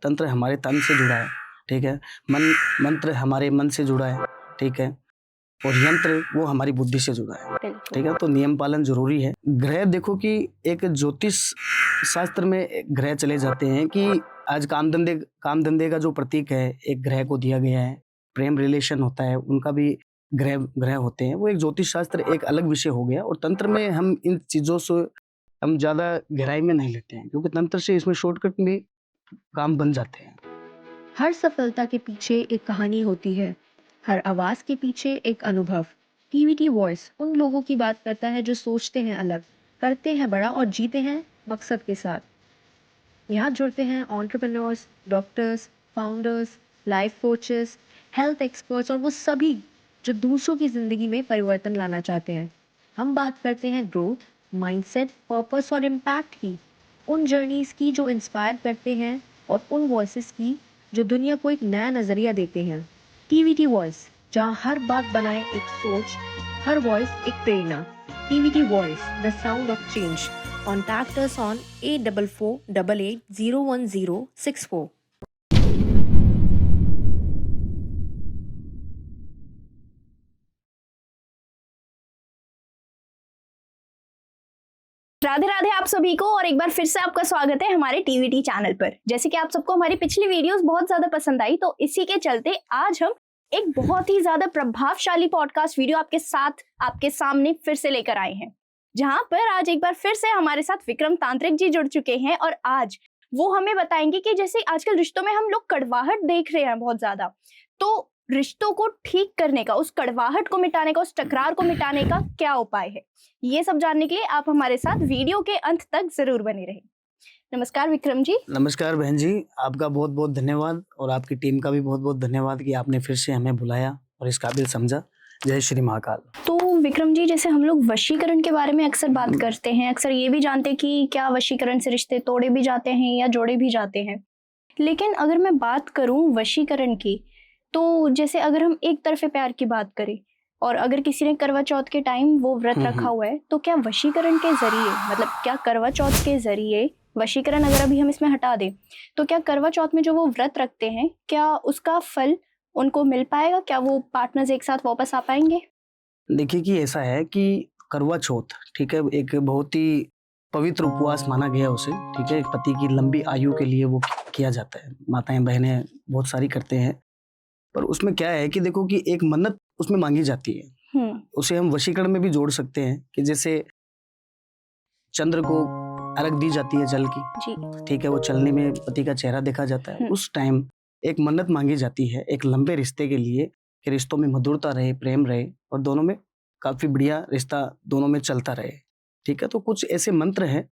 तंत्र हमारे तन से जुड़ा है, ठीक है। मंत्र हमारे मन से जुड़ा है, ठीक है। और यंत्र वो हमारी बुद्धि से जुड़ा है, ठीक है। तो नियम पालन जरूरी है। ग्रह देखो कि एक ज्योतिष शास्त्र में ग्रह चले जाते हैं कि आज काम धंधे का जो प्रतीक है एक ग्रह को दिया गया है। प्रेम रिलेशन होता है, उनका भी ग्रह होते हैं। वो एक ज्योतिष शास्त्र एक अलग विषय हो गया। और तंत्र में हम इन चीजों से हम ज्यादा गहराई में नहीं लेते हैं, क्योंकि तंत्र से इसमें शॉर्टकट में काम बन जाते हैं। हर सफलता के पीछे एक कहानी होती है, हर आवाज के पीछे एक अनुभव। टीवीटी वॉइस उन लोगों की बात करता है जो सोचते हैं अलग, करते हैं बड़ा और जीते हैं मकसद के साथ। यहाँ जुड़ते हैं entrepreneurs, doctors, founders, life coaches, health experts और वो सभी जो दूसरों की जिंदगी में परिवर्तन लाना चाहते हैं। हम बात करते हैं ग्रोथ, माइंडसेट, पर्पस और इम्पैक्ट की, उन जर्नीज की जो इंस्पायर करते हैं और उन वॉइसेस की जो दुनिया को एक नया नजरिया देते हैं। टीवीटी वॉइस, जहाँ हर बात बनाए एक सोच, हर वॉइस एक प्रेरणा। TVT voice, the sound of change. Contact us on 8448801064. Radhe Radhe आप सभी को, और एक बार फिर से आपका स्वागत है हमारे टीवीटी चैनल पर। जैसे कि आप सबको हमारी पिछली वीडियोस बहुत ज्यादा पसंद आई, तो इसी के चलते आज हम एक बहुत ही ज्यादा प्रभावशाली पॉडकास्ट वीडियो आपके साथ आपके सामने फिर से लेकर आए हैं, जहां पर आज एक बार फिर से हमारे साथ विक्रम तांत्रिक जी जुड़ चुके हैं। और आज वो हमें बताएंगे कि जैसे आजकल रिश्तों में हम लोग कड़वाहट देख रहे हैं बहुत ज्यादा, तो रिश्तों को ठीक करने का, उस कड़वाहट को मिटाने का, उस टकरार को मिटाने का क्या उपाय है, ये सब जानने के लिए आप हमारे साथ वीडियो के अंत तक जरूर बने रहें। नमस्कार विक्रम जी। नमस्कार बहन जी, आपका बहुत बहुत धन्यवाद और आपकी टीम का भी बहुत बहुत धन्यवाद कि आपने फिर से हमें बुलाया और इस काबिल समझा। जय श्री महाकाल। तो विक्रम जी, जैसे हम लोग वशीकरण के बारे में अक्सर बात करते हैं, अक्सर ये भी जानते हैं कि क्या वशीकरण से रिश्ते तोड़े भी जाते हैं या जोड़े भी जाते हैं। लेकिन अगर मैं बात करूं वशीकरण की, तो जैसे अगर हम एक तरफे प्यार की बात करें और अगर किसी ने करवा चौथ के टाइम वो व्रत रखा हुआ है, तो क्या वशीकरण के जरिए, मतलब क्या करवा चौथ के जरिए वशीकरण, अगर अभी हम इसमें हटा दें, तो क्या करवा चौथ में जो वो व्रत रखते हैं, क्या उसका फल उनको मिल पाएगा? क्या वो पार्टनर्स एक साथ वापस आ पाएंगे? देखिए कि ऐसा है कि करवा चौथ, ठीक है, एक बहुत ही पवित्र उपवास माना गया उसे, ठीक है। एक पति की लंबी आयु के लिए वो किया जाता है। माताएं बहनें बहुत सारी करते हैं, पर उसमें क्या है कि देखो कि एक मन्नत उसमें मांगी जाती है। उसे हम वशीकरण में भी जोड़ सकते हैं कि जैसे चंद्र को अर्घ दी जाती है जल की, ठीक है, वो चलने में पति का चेहरा देखा जाता है। उस टाइम एक मन्नत मांगी जाती है एक लंबे रिश्ते के लिए, कि रिश्तों में मधुरता रहे, प्रेम रहे और दोनों में काफी बढ़िया रिश्ता दोनों में चलता रहे, ठीक है। तो कुछ ऐसे मंत्र हैं,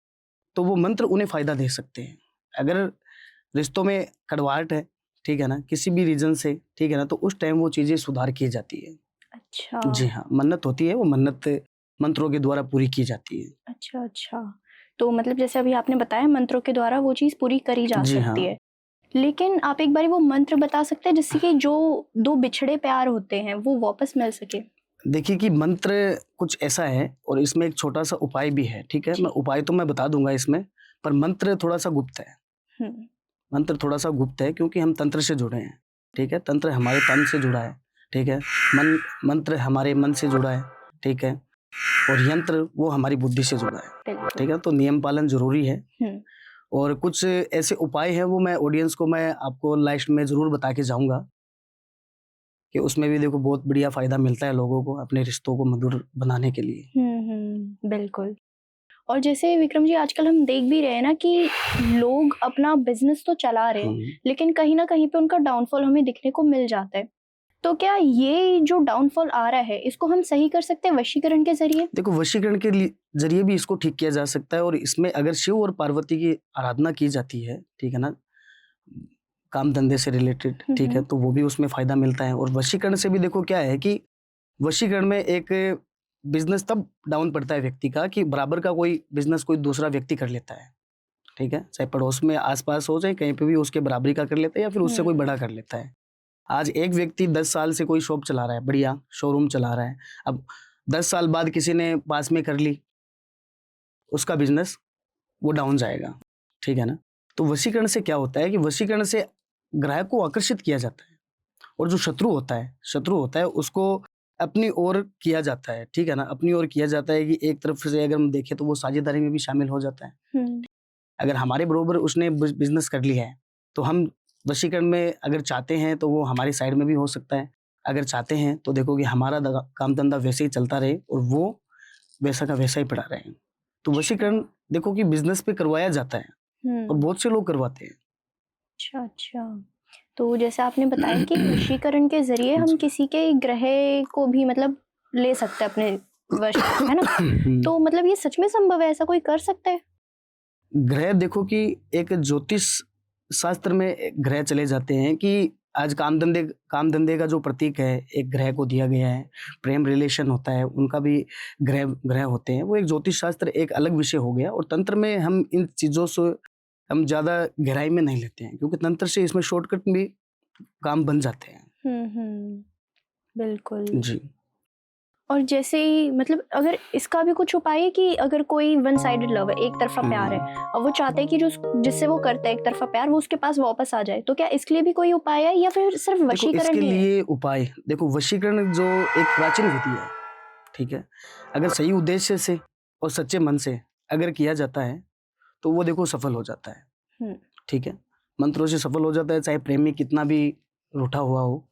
तो वो मंत्र उन्हें फायदा दे सकते हैं। अगर रिश्तों में कड़वाहट है, ठीक है ना, किसी भी रीजन से, ठीक है ना, तो उस टाइम वो चीजें सुधार की जाती है। अच्छा जी हाँ, मन्नत होती है, वो मन्नत मंत्रों के द्वारा पूरी की जाती है। अच्छा, तो मतलब जैसे अभी आपने बताया मंत्रों के द्वारा वो चीज पूरी करी जा जी सकती हाँ। है। लेकिन आप एक बार वो मंत्र बता सकते हैं जिससे कि जो दो बिछड़े प्यार होते हैं वो वापस मिल सके? देखिए कि मंत्र कुछ ऐसा है और इसमें एक छोटा सा उपाय भी है, ठीक है। मैं उपाय तो मैं बता दूंगा इसमें, पर मंत्र थोड़ा सा गुप्त है। मंत्र थोड़ा सा गुप्त है क्योंकि हम तंत्र से जुड़े हैं, ठीक है। तंत्र हमारे तन से जुड़ा है, ठीक है। मंत्र हमारे मन से जुड़ा है, ठीक है। और यंत्र वो हमारी बुद्धि से जुड़ा है, ठीक है। तो नियम पालन जरूरी है। और कुछ ऐसे उपाय हैं, वो मैं ऑडियंस को मैं आपको लास्ट में जरूर बता के जाऊंगा कि उसमें भी देखो बहुत बढ़िया फायदा मिलता है लोगों को अपने रिश्तों को मधुर बनाने के लिए। बिल्कुल। और जैसे विक्रम जी, आजकल हम देख भी रहे हैं ना कि लोग अपना बिजनेस तो चला रहे हैं, लेकिन कहीं ना कहीं पे उनका डाउनफॉल हमें दिखने को मिल जाता है। तो क्या ये जो डाउनफॉल आ रहा है, इसको हम सही कर सकते हैं वशीकरण के जरिए? देखो, वशीकरण के जरिए भी इसको ठीक किया जा सकता है। और इसमें अगर शिव और पार्वती की आराधना की जाती है, ठीक है ना, काम धंधे से रिलेटेड, ठीक है, तो वो भी उसमें फायदा मिलता है। और वशीकरण से भी देखो क्या है कि वशीकरण में एक बिजनेस तब डाउन पड़ता है व्यक्ति का कि बराबर का कोई बिजनेस कोई दूसरा व्यक्ति कर लेता है, ठीक है। चाहे पड़ोस में आसपास हो, चाहे कहीं पे भी उसके बराबरी का कर लेता है या फिर उससे कोई बड़ा कर लेता है। आज एक व्यक्ति 10 साल से कोई शॉप चला रहा है, बढ़िया शोरूम चला रहा है, अब 10 साल बाद किसी ने पास में कर ली, उसका बिजनेस वो डाउन जाएगा, ठीक है ना। तो वशीकरण से क्या होता है कि वशीकरण से ग्राहक को आकर्षित किया जाता है, और जो शत्रु होता है उसको अपनी ओर किया जाता है, ठीक है ना, अपनी ओर किया जाता है कि एक तरफ से अगर हम देखें तो वो साझेदारी में भी शामिल हो जाता है। अगर हमारे बरोबर उसने बिजनेस कर लिया है तो हम वशीकरण में अगर चाहते हैं तो वो हमारी साइड में भी हो सकता है। अगर चाहते हैं तो देखो कि हमारा काम धंधा वैसे ही चलता रहे और वो वैसा का वैसा ही पड़ा रहे। तो वशीकरण देखो कि बिजनेस पे करवाया जाता है और बहुत से लोग करवाते हैं। अच्छा अच्छा। तो जैसे आपने बताया कि वशीकरण के जरिए हम किसी के ग्रह को भी मतलब ले सकते हैं अपने वश में, है ना? तो मतलब ये सच में संभव है, ऐसा कोई कर सकता है? ग्रह देखो कि एक ज्योतिष शास्त्र में एक ग्रह चले जाते हैं कि आज काम धंधे का जो प्रतीक है एक ग्रह को दिया गया है, प्रेम रिलेशन होता है उनका भी ग्रह होते हैं, वो एक ज्योतिष शास्त्र एक अलग विषय हो गया। और तंत्र में हम इन चीज़ों से हम ज़्यादा गहराई में नहीं लेते हैं क्योंकि तंत्र से इसमें शॉर्टकट भी काम बन जाते हैं। बिल्कुल। जी। और जैसे ही मतलब अगर इसका भी कुछ उपाय है कि अगर कोई वन साइडेड लव है, एक तरफा प्यार है, और वो चाहते हैं कि जो जिससे वो करता है एक तरफा प्यार वो उसके पास वापस आ जाए, तो क्या इसके लिए भी कोई उपाय है या फिर सिर्फ देखो वशीकरण इसके ही है? लिए उपाय देखो, वशीकरण जो एक प्राचीन विधि है, ठीक है, अगर सही उद्देश्य से और सच्चे मन से अगर किया जाता है तो वो देखो सफल हो जाता है, ठीक है, मंत्रों से सफल हो जाता है। चाहे प्रेमी कितना भी रूठा हुआ हो,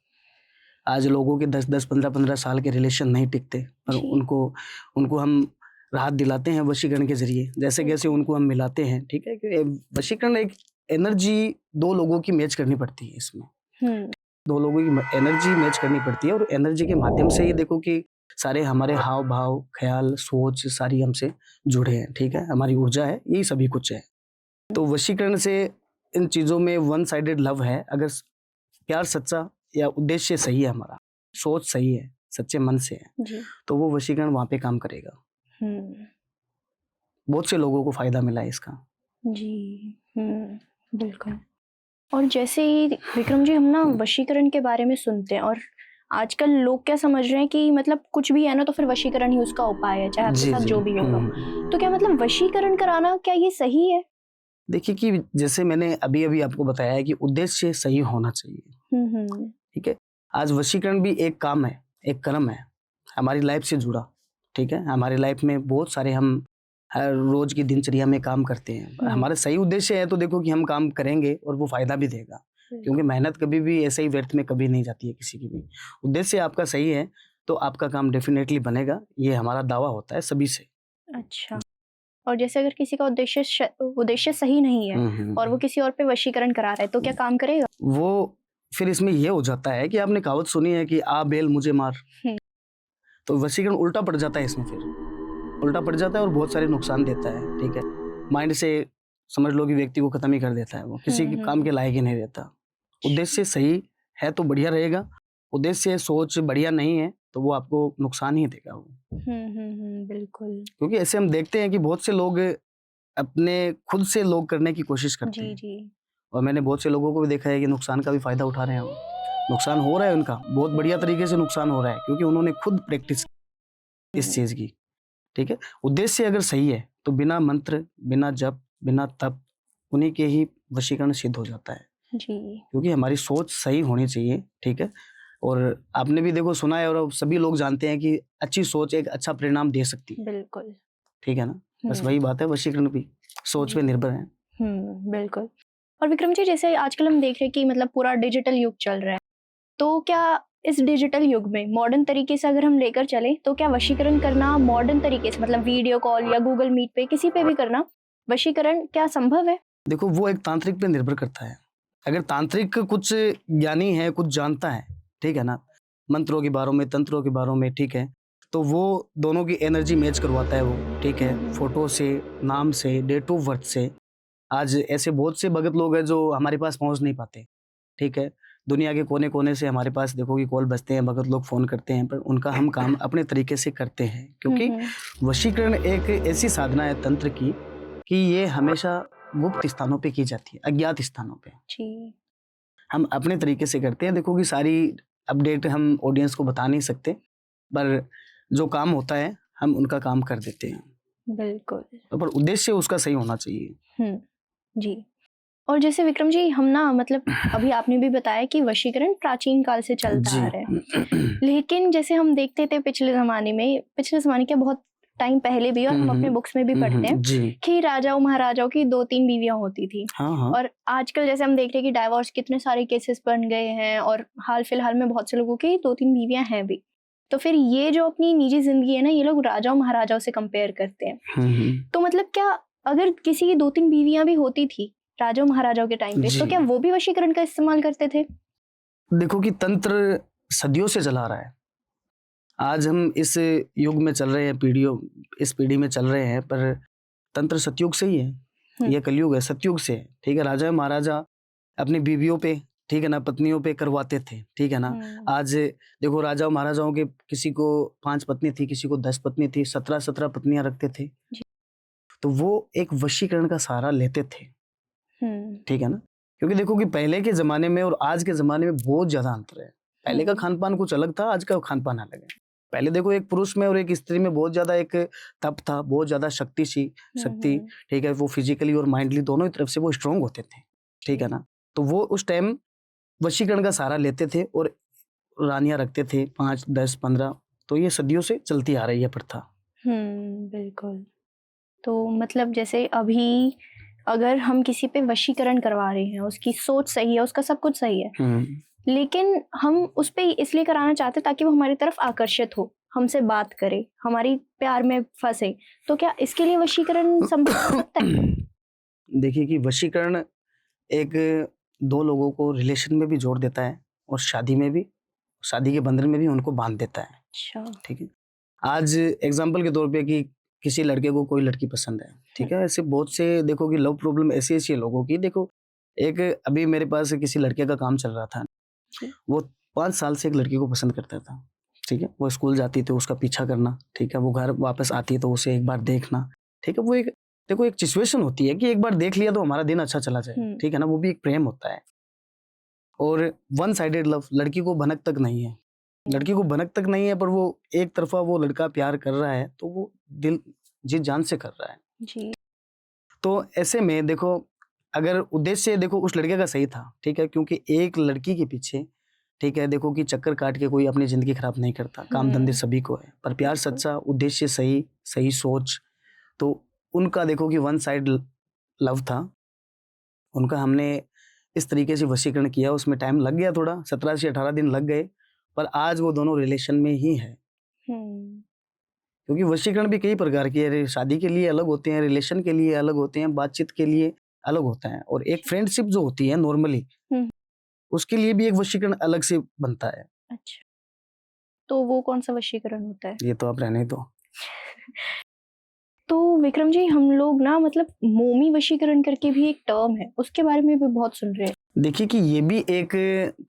आज लोगों के 10-10 15-15 साल के रिलेशन नहीं टिकते, पर जी। उनको हम राहत दिलाते हैं वशीकरण के जरिए, जैसे कैसे उनको हम मिलाते हैं, ठीक है। कि वशीकरण एक एनर्जी दो लोगों की मैच करनी पड़ती है, इसमें दो लोगों की एनर्जी मैच करनी पड़ती है और एनर्जी के माध्यम से ही देखो कि सारे हमारे हाव भाव ख्याल सोच सारी हमसे जुड़े हैं, ठीक है, हमारी ऊर्जा है, यही सभी कुछ है। तो वशीकरण से इन चीज़ों में वन साइडेड लव है, अगर प्यार सच्चा या उद्देश्य सही है, हमारा सोच सही है, सच्चे मन से है, जी। तो वो वशीकरण वहाँ पे काम करेगा। बहुत से लोगों को फायदा मिला है इसका। जी। बिल्कुल। और जैसे ही विक्रम जी हम ना वशीकरण के बारे में सुनते हैं, और आजकल लोग क्या समझ रहे हैं कि मतलब कुछ भी है ना तो फिर वशीकरण ही उसका उपाय है, चाहे आपके जी साथ जी जो भी होगा। तो क्या मतलब वशीकरण कराना क्या ये सही है? देखिए कि जैसे मैंने अभी अभी आपको बताया है कि उद्देश्य सही होना चाहिए, ठीक है। आज वशीकरण भी एक काम है, एक कर्म है, हमारी लाइफ से जुड़ा, ठीक है। हमारी लाइफ में बहुत सारे हम हर रोज की दिनचर्या में काम करते हैं, हमारा सही उद्देश्य है तो देखो कि हम काम करेंगे और वो फायदा भी देगा, क्योंकि मेहनत कभी भी ऐसे ही व्यर्थ में कभी नहीं जाती है किसी की भी। उद्देश्य आपका सही है तो आपका काम डेफिनेटली बनेगा, ये हमारा दावा होता है सभी से। अच्छा। और जैसे अगर किसी का उद्देश्य सही नहीं है और वो किसी और पे वशीकरण करा रहा है, तो क्या काम करेगा? वो फिर इसमें ये हो जाता है कि आपने कहावत सुनी है कि आ बेल मुझे मार, तो वशीकरण उल्टा पड़ जाता है, इसमें फिर उल्टा पड़ जाता है और बहुत सारे नुकसान देता है, ठीक है। माइंड से समझ लो कि व्यक्ति को खत्म ही कर देता है, वो किसी के काम के लायक ही नहीं रहता। उद्देश्य सही है तो बढ़िया रहेगा, उद्देश्य सोच बढ़िया नहीं है तो वो आपको नुकसान ही देगा वो। बिल्कुल। क्योंकि ऐसे हम देखते हैं कि बहुत से लोग अपने खुद से लोग करने की कोशिश करते जी हैं, जी। और मैंने बहुत से लोगों को भी देखा है कि नुकसान का भी फायदा उठा रहे हैं वो। नुकसान हो रहा है उनका, बहुत बढ़िया तरीके से नुकसान हो रहा है, क्योंकि उन्होंने खुद प्रैक्टिस इस चीज की, ठीक है। उद्देश्य अगर सही है तो बिना मंत्र, बिना जप, बिना तप, उन्हीं के ही वशीकरण सिद्ध हो जाता है, जी। क्योंकि हमारी सोच सही होनी चाहिए, ठीक है। और आपने भी देखो सुना है और अब सभी लोग जानते हैं कि अच्छी सोच एक अच्छा परिणाम दे सकती है, बिल्कुल। ठीक है ना। बस वही बात है, वशीकरण भी सोच पे निर्भर है। बिल्कुल। और विक्रम जी जैसे आजकल हम देख रहे हैं कि मतलब पूरा डिजिटल युग चल रहा है, तो क्या इस डिजिटल युग में मॉडर्न तरीके से अगर हम लेकर चलें तो क्या वशीकरण करना मॉडर्न तरीके से मतलब वीडियो कॉल या गूगल मीट पे किसी पे भी करना, वशीकरण क्या संभव है? देखो वो एक तांत्रिक पे निर्भर करता है। अगर तांत्रिक कुछ ज्ञानी है, कुछ जानता है, ठीक है ना, मंत्रों के बारे में, तंत्रों के बारे में, ठीक है, तो वो दोनों की एनर्जी मैच करवाता है वो, ठीक है, फोटो से, नाम से, डेट ऑफ बर्थ से। आज ऐसे बहुत से भगत लोग हैं जो हमारे पास पहुंच नहीं पाते, ठीक है। दुनिया के कोने कोने से हमारे पास देखो कि कॉल बजते हैं, भगत लोग फोन करते हैं, पर उनका हम काम अपने तरीके से करते हैं, क्योंकि वशीकरण एक ऐसी साधना है तंत्र की कि ये हमेशा गुप्त स्थानों पे की जाती है, अज्ञात स्थानों पे। जी। हम अपने तरीके से करते हैं, देखो कि सारी अपडेट हम ऑडियंस को बता नहीं सकते, पर जो काम होता है हम उनका काम कर देते हैं, बिल्कुल। पर उद्देश्य उसका सही होना चाहिए। जी। और जैसे विक्रम जी हम ना मतलब अभी आपने भी बताया कि वशीकरण प्राचीन काल से चलता आ रहा है, लेकिन जैसे हम देखते थे पिछले जमाने के बहुत टाइम पहले भी, और हम अपने बुक्स में भी पढ़ते हैं जी कि राजाओं महाराजाओं की 2-3 बीवियां होती थी। हाँ हाँ और आजकल जैसे हम देख रहे हैं कि डाइवोर्स कितने सारे केसेस बन गए हैं, और हाल फिलहाल में बहुत से लोगों की 2-3 बीवियां हैं भी। तो फिर ये जो अपनी निजी जिंदगी है ना, ये लोग राजाओं महाराजाओं से कंपेयर करते हैं। तो मतलब क्या अगर किसी की 2-3 बीवियां भी होती थी राजाओं महाराजाओं के टाइम पे, तो जी। क्या वो भी वशीकरण का इस्तेमाल करते थे? देखो कि तंत्र सदियों से चला रहा है। आज हम इस युग में चल रहे हैं, इस पीढ़ी में चल रहे हैं, पर तंत्र सतयुग से ही है। ये कलयुग है, सतयुग से है। ठीक है, राजा महाराजा अपनी बीवियों पे, ठीक है ना, पत्नियों पे करवाते थे। ठीक है ना। आज देखो राजा महाराजाओं के किसी को 5 पत्नी थी, किसी को 10 पत्नी थी, 17 पत्नियां रखते थे। तो वो एक वशीकरण का सहारा लेते थे। ठीक है ना। क्योंकि देखो कि पहले के जमाने में और आज के जमाने में बहुत ज्यादा अंतर है। पहले का खान पान कुछ अलग था, आज का खान पान अलग है। पहले देखो एक पुरुष में और एक स्त्री में बहुत ज्यादा एक तप था, बहुत ज्यादा शक्ति, ठीक है, वो फिजिकली और माइंडली दोनों ही तरफ से वो स्ट्रांग होते थे। ठीक है ना। तो वो उस टाइम वशीकरण का सहारा लेते थे और रानियां रखते थे 5, 10, 15। तो ये सदियों से चलती आ रही है प्रथा। बिल्कुल। तो मतलब जैसे अभी अगर हम किसी पे वशीकरण करवा रहे हैं, उसकी सोच सही है, उसका सब कुछ सही है, लेकिन हम उस पे इसलिए कराना चाहते हैं ताकि वो हमारी तरफ आकर्षित हो, हमसे बात करे, हमारी प्यार में फंसे, तो क्या इसके लिए वशीकरण संभव हो सकता है? देखिए कि वशीकरण एक 2 लोगों को रिलेशन में भी जोड़ देता है और शादी के बंधन में भी उनको बांध देता है। अच्छा। ठीक है। आज एग्जाम्पल के तौर पे कि किसी लड़के को कोई लड़की पसंद है, ठीक है, ऐसे बहुत से देखो कि लव प्रॉब्लम ऐसी है लोगों की। देखो एक अभी मेरे पास किसी लड़के का काम चल रहा था, वो 5 साल से एक लड़की को पसंद करता था। ठीक है, वो स्कूल जाती थी, उसका पीछा करना, ठीक है, वो घर वापस आती है तो उसे एक बार देखना। ठीक है, वो एक देखो एक सिचुएशन होती है कि एक बार देख लिया तो हमारा दिन अच्छा चला जाए। ठीक है ना, वो भी एक प्रेम होता है। और वन साइडेड लव, लड़की को भनक तक नहीं है, पर वो एक तरफा वो लड़का प्यार कर रहा है तो वो दिल जी जान से कर रहा है जी। तो ऐसे में देखो अगर उद्देश्य देखो उस लड़के का सही था, ठीक है, क्योंकि एक लड़की के पीछे, ठीक है, देखो कि चक्कर काट के कोई अपनी जिंदगी खराब नहीं करता, काम धंधे सभी को है, पर प्यार सच्चा, उद्देश्य सही सोच, तो उनका देखो कि वन साइड लव था उनका। हमने इस तरीके से वशीकरण किया, उसमें टाइम लग गया थोड़ा, 17 से 18 दिन लग गए, पर आज वो दोनों रिलेशन में ही है। क्योंकि वशीकरण भी कई प्रकार की है, शादी के लिए अलग होते हैं, रिलेशन के लिए अलग होते हैं, बातचीत के लिए अलग होता है, और एक फ्रेंडशिप जो होती है नॉर्मली, उसके लिए भी एक वशीकरण अलग से बनता है। अच्छा, तो वो कौन सा वशीकरण होता है? ये तो आप रहने दो। तो विक्रम जी हम लोग ना मतलब मोमी वशीकरण करके भी एक टर्म है, उसके बारे में भी बहुत सुन रहे हैं। देखिए कि ये भी एक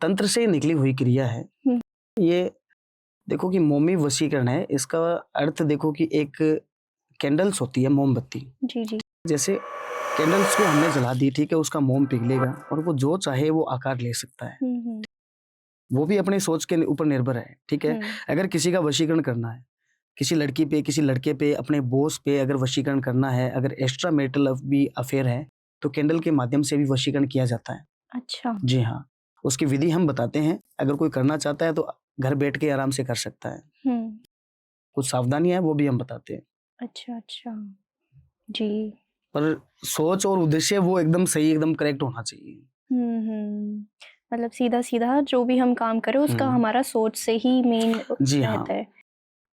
तंत्र से निकली हुई क्रिया है। ये देखो कि मोमी वशीकरण है, इसका अर्थ देखो कि एक कैंडल्स होती है, मोमबत्ती। जी। जैसे कैंडल्स को हमने जला दी, ठीक है, उसका मोम पिघलेगा और वो जो चाहे वो आकार ले सकता है। वो भी अपनी सोच के ऊपर निर्भर है। ठीक है, अगर किसी का वशीकरण करना है, किसी लड़की पे, किसी लड़के पे, अपने बॉस पे अगर वशीकरण करना है, अगर एक्स्ट्रा मैरिटल भी अफेयर है, तो कैंडल के माध्यम से भी वशीकरण किया जाता है। अच्छा। जी हाँ, उसकी विधि हम बताते हैं, अगर कोई करना चाहता है तो घर बैठ के आराम से कर सकता है। कुछ सावधानी है वो भी हम बताते हैं। अच्छा जी। पर सोच और उद्देश्य वो एकदम सही, एकदम करेक्ट होना चाहिए। मतलब सीधा जो भी हम काम करें उसका हमारा सोच से ही मेन रहता है।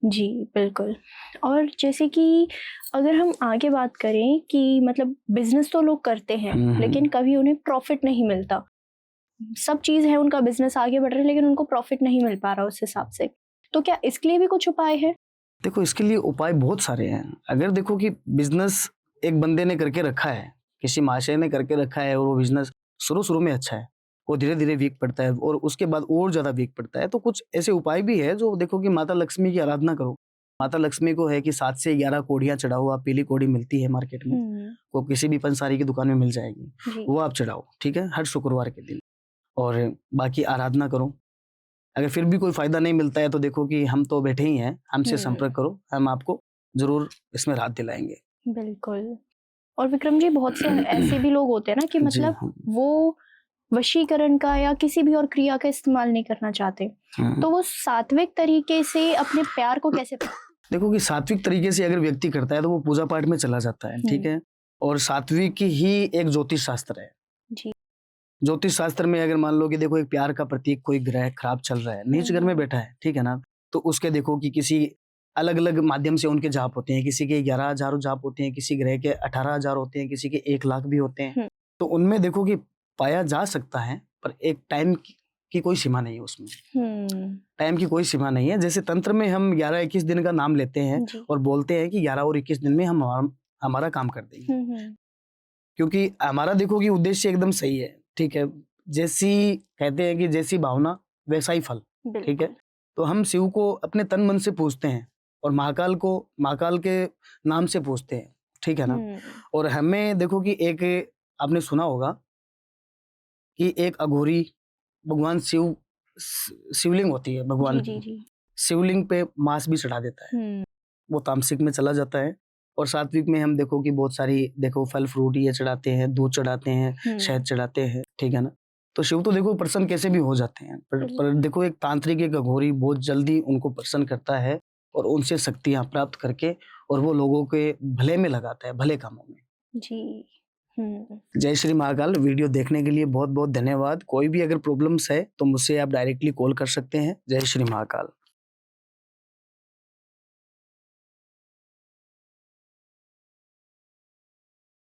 जी बिल्कुल। और जैसे कि अगर हम आगे बात करें कि मतलब बिजनेस तो लोग करते हैं लेकिन कभी उन्हें प्रॉफिट नहीं मिलता, सब चीज है, उनका बिजनेस आगे बढ़ रहा है लेकिन उनको प्रॉफिट नहीं मिल पा रहा उस हिसाब से, तो क्या इसके लिए भी कुछ उपाय है? देखो इसके लिए उपाय बहुत सारे हैं। अगर देखो कि बिजनेस एक बंदे ने करके रखा है, किसी महाशय ने करके रखा है, और वो बिजनेस शुरू में अच्छा है, वो धीरे धीरे वीक पड़ता है और उसके बाद और ज्यादा वीक पड़ता है, तो कुछ ऐसे उपाय भी है जो देखो कि माता लक्ष्मी की आराधना करो। माता लक्ष्मी को है कि 7 से 11 कोड़ियां चढ़ाओ, आप पीली कोड़ी मिलती है मार्केट में, वो किसी भी पंसारी की दुकान में मिल जाएगी, वो आप चढ़ाओ, ठीक है, हर शुक्रवार के दिन, और बाकी आराधना करो। अगर फिर भी कोई फायदा नहीं मिलता है तो देखो कि हम तो बैठे ही हैं, हमसे संपर्क करो, हम आपको जरूर इसमें राहत दिलाएंगे। बिल्कुल। और विक्रम जी बहुत से ऐसे भी लोग होते हैं ना कि जी मतलब हाँ। वो वशीकरण का या किसी भी और क्रिया का इस्तेमाल नहीं करना चाहते, तो वो सात्विक तरीके से अपने प्यार को कैसे देखो कि सात्विक तरीके से अगर व्यक्ति करता है तो वो पूजा पाठ में चला जाता है, ठीक है। और सात्विक ही एक ज्योतिष शास्त्र है। जी। ज्योतिष शास्त्र में अगर मान लो कि देखो एक प्यार का प्रतीक कोई ग्रह खराब चल रहा है, नीच घर में बैठा है, ठीक है ना, तो उसके देखो कि किसी अलग अलग माध्यम से उनके जाप होते हैं, किसी के 11,000 जाप होते हैं, किसी ग्रह के 18,000 होते हैं, किसी के 1 लाख भी होते हैं। तो उनमें देखो कि पाया जा सकता है, पर एक टाइम की कोई सीमा नहीं है उसमें। टाइम की कोई सीमा नहीं है। जैसे तंत्र में हम 11-21 दिन का नाम लेते हैं और बोलते हैं कि 11 और 21 दिन में हम हमारा काम कर देंगे, क्योंकि हमारा देखो कि उद्देश्य एकदम सही है, ठीक है। जैसी कहते हैं कि जैसी भावना वैसा ही फल, ठीक है। तो हम शिव को अपने तन मन से पूजते हैं और महाकाल को महाकाल के नाम से पूजते हैं, ठीक है ना। और हमें देखो कि एक आपने सुना होगा कि एक अघोरी भगवान शिवलिंग होती है भगवान की, शिवलिंग पे मांस भी चढ़ा देता है, वो तामसिक में चला जाता है। और सात्विक में हम देखो कि बहुत सारी देखो फल फ्रूट ये चढ़ाते हैं, दूध चढ़ाते हैं, शहद चढ़ाते हैं, ठीक है ना। तो शिव तो देखो प्रसन्न कैसे भी हो जाते हैं, पर देखो एक तांत्रिक एक अघोरी बहुत जल्दी उनको प्रसन्न करता है और उनसे शक्तियां प्राप्त करके और वो लोगों के भले में लगाता है, भले कामों में। जी। जय श्री महाकाल। वीडियो देखने के लिए बहुत बहुत धन्यवाद। कोई भी अगर प्रॉब्लम्स है तो मुझसे आप डायरेक्टली कॉल कर सकते हैं। जय श्री महाकाल।